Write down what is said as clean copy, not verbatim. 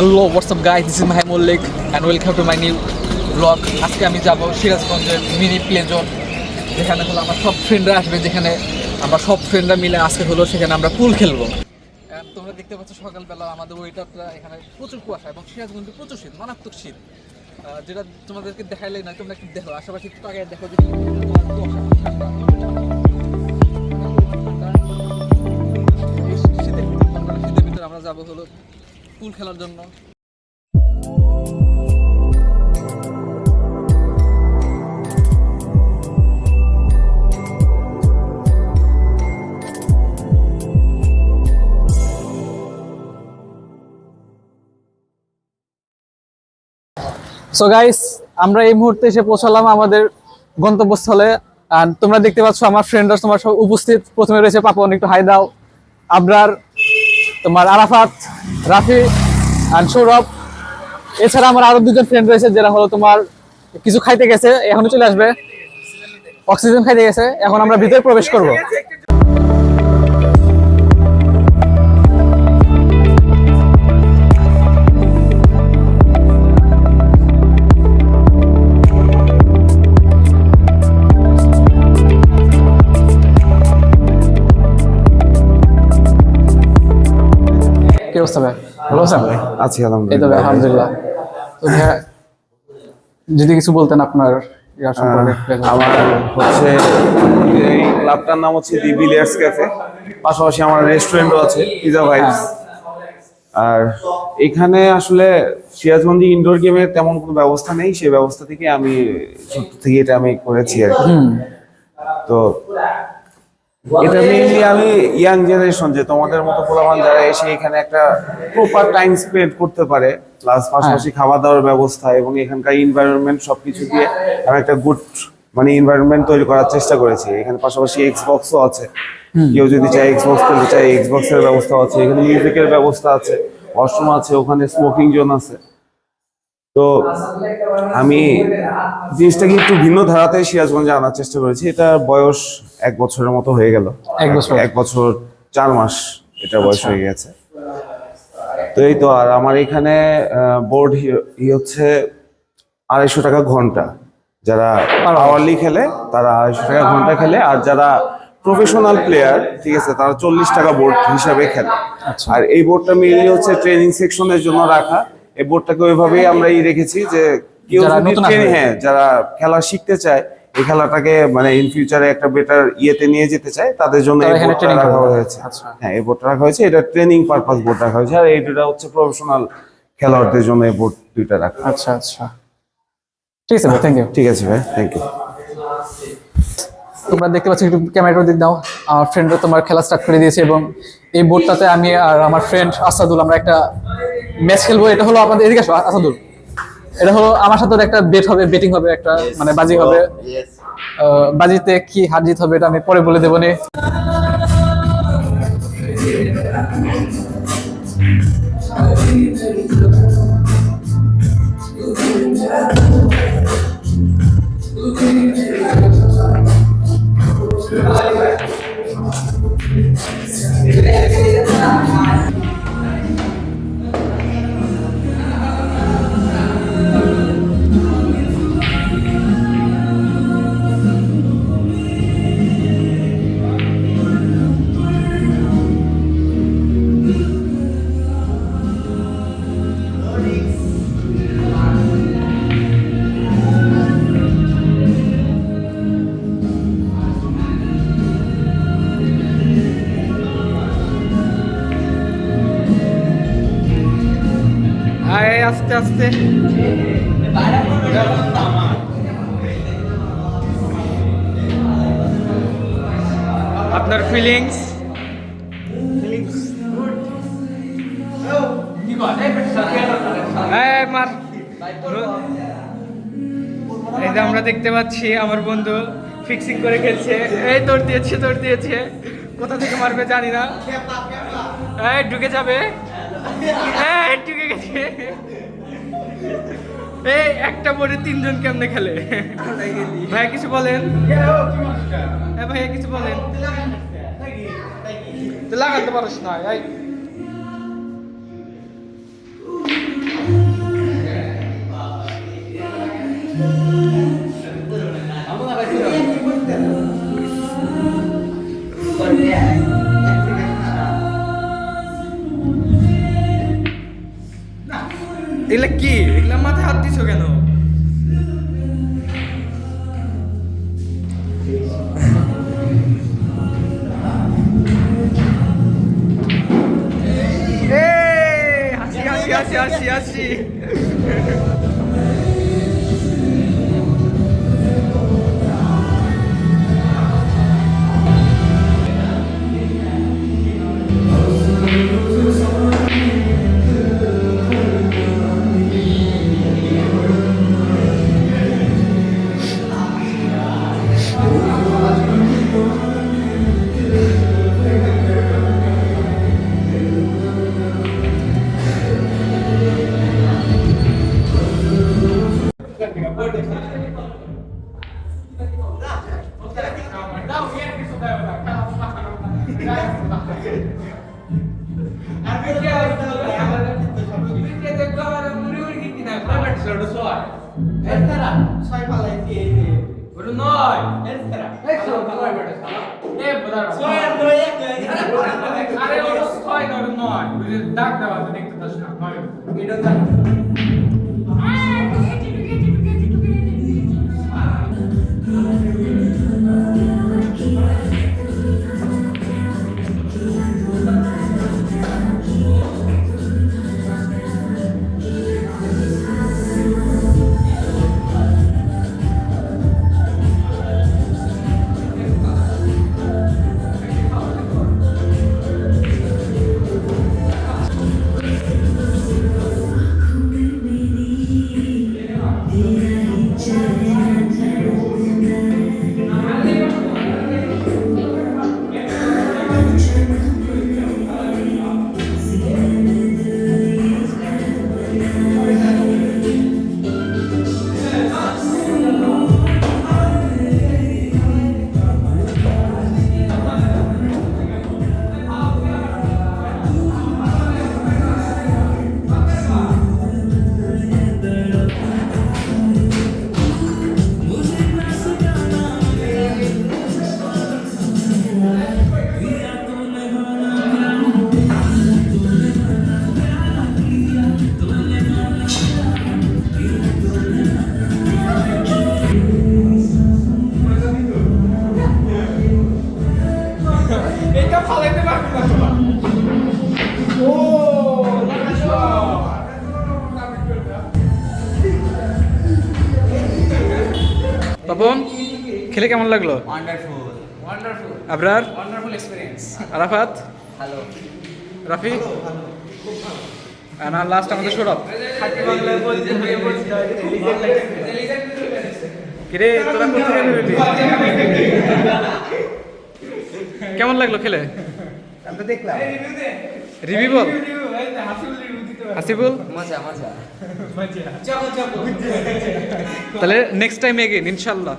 Hello WhatsApp guys, this is Mahi Mallick and welcome to my new blog. আজকে আমি যাব সিরাজগঞ্জের মিনি প্লে জোন, যেখানে হলো আমার সব ফ্রেন্ডরা আসবে, যেখানে আমরা সব ফ্রেন্ডরা মিলে আজকে হলো সেখানে আমরা পুল খেলবো। তোমরা দেখতে পাচ্ছ সকালবেলা আমাদের ওয়েটারটা এখানে প্রচুর কুয়াশা এবং সিরাজগঞ্জে প্রচুর শীত, মারাত্মক শীত, যেটা তোমাদেরকে দেখাইলেই না, তোমরা একটু দেখো আশেপাশে একটু আগে দেখো যে কুয়াশা ঠান্ডা। শীতের ভিতরে আমরা যাবো হলো পুল খেলার জন্য। সো গাইস, আমরা এই মুহূর্তে এসে পৌঁছালাম আমাদের গন্তব্যস্থলে। আর তোমরা দেখতে পাচ্ছ আমার ফ্রেন্ডরা তোমার সব উপস্থিত। প্রথমে রয়েছে পাপন, একটু হাই দাও। আবরার, তোমার আরাফাত, রাফি আর সৌরভ। এছাড়া আমার আরো দুজন ফ্রেন্ড রয়েছে যারা হলো তোমার কিছু খাইতে গেছে, এখনো চলে আসবে, অক্সিজেন খাইতে গেছে। এখন আমরা ভিতরে প্রবেশ করব। কি অবস্থা ভাই? ভালো আছেন? আছি আলহামদুলিল্লাহ। আলহামদুলিল্লাহ। তো ভাইয়া, যদি কিছু বলতেন আপনার ইয়ার সম্পর্কে। আমার হচ্ছে এই ক্লাবটার নাম হচ্ছে দি বিলিয়ার্ডস ক্যাফে, পাশাপাশি আমার রেস্টুরেন্টও আছে, পিজা ভাইবস। আর এখানে আসলে সিরাজগঞ্জ ইনডোর গেমের তেমন কোনো ব্যবস্থা নেই, সেই ব্যবস্থা থেকে আমি ছোট থেকে এটা আমি করেছি আর কি। তো এটা মেইনলি আমি ইয়াং জেনারেশন, যে তোমাদের মতো পোলাপান যারা এসে এখানে একটা প্রপার টাইম স্পেন্ড করতে পারে, প্লাস পাশাপাশি খাওয়া দাওয়ার ব্যবস্থা এবং এখানকার এনভায়রনমেন্ট সবকিছু দিয়ে আমি একটা গুড এনভায়রনমেন্ট তৈরি করার চেষ্টা করেছি। এখানে পাশাপাশি এক্সবক্সও আছে, কেউ যদি চায় এক্সবক্স খেলতে চায় এক্সবক্সের ব্যবস্থা আছে, এখানে মিউজিকের ব্যবস্থা আছে, ওয়াশরুম আছে, ওখানে স্মোকিং জোন আছে। তো আমি জিনিসটাকে একটু ভিন্ন ধারাতে সিরাজগঞ্জে আনার চেষ্টা করেছি। এটা বয়স 1 বছরের মতো হয়ে গেল, 1 বছর 4 মাস এটা বয়স হয়ে গেছে। তো এই তো। আর আমার এখানে বোর্ড হচ্ছে 250 টাকা ঘন্টা। যারা আওয়ারলি খেলে তারা 250 টাকা ঘন্টা খেলে, আর যারা প্রফেশনাল প্লেয়ার, ঠিক আছে, তারা 40 টাকা বোর্ড হিসাবে খেলে। আর এই বোর্ডটা মেইনলি হচ্ছে ট্রেনিং সেকশনের জন্য রাখা। এই বোর্ডটাকে ওইভাবেই আমরাই রেখেছি যে কেউ যদি যারা খেলা শিখতে চায়, এই খেলাটাকে ইন ফিউচারে একটা বেটার ইয়েতে নিয়ে যেতে চায়, তাদের জন্য এই বোর্ডটা রাখা হয়েছে। হ্যাঁ, এই বোর্ডটা রাখা হয়েছে, এটা ট্রেনিং পারপাস বোর্ড রাখা হয়েছে। আর এই দুটা হচ্ছে প্রফেশনাল খেলোয়াড়দের জন্য এই বোর্ড দুইটা রাখা। আচ্ছা আচ্ছা, ঠিক আছে ভাই, থ্যাংক ইউ। ঠিক আছে ভাই, থ্যাংক ইউ। তোমরা দেখতে পাচ্ছ, একটু ক্যামেরাটা দিক দাও। আমার ফ্রেন্ডরা তোমার খেলা স্টার্ট করে দিয়েছে এবং এই বোর্ডটাতে আমি আর আমার ফ্রেন্ড আসাদুল আমরা একটা ম্যাচ খেলবো। এটা হলো আপনাদের এদিকে আসো আসাদুল, এটা হলো আমার সাথে একটা বেট হবে, বেটিং হবে, একটা বাজি হবে। বাজিতে কি হার জিত হবে এটা আমি পরে বলে দেবো নে। আস্তে আস্তে আপনার ফিলিংস। এই যে আমরা দেখতে পাচ্ছি আমার বন্ধু ফিক্সিং করে খেলছে। এই দৌড় দিয়েছে, কোথা থেকে মারবে জানি না। এই ঢুকে যাবে, ঢুকে গেছে। এই একটা বোর্ডে 3 জন কেমনে খেলে? ভাইয়া কিছু বলেন। ভাইয়া কিছু বলেন। লাগাতে পারিস না। এগুলা কি? এগুলা মাথায় হাত দিছো কেন? হাসি হাসি হাসি হাসি হাসি। তপন, খেলে কেমন লাগলো? Wonderful Abrar, wonderful experience. Arafat, hello, Rafi, আর লাস্ট আমাদের সৌরভ। কিরে তোরা কোথায় বেরোলি? কেমন লাগলো খেলে? দেখলাম রিভিউ বল। হাসিবুল, মজা মজা। তাহলে নেক্সট টাইম এগেইন ইনশাল্লাহ।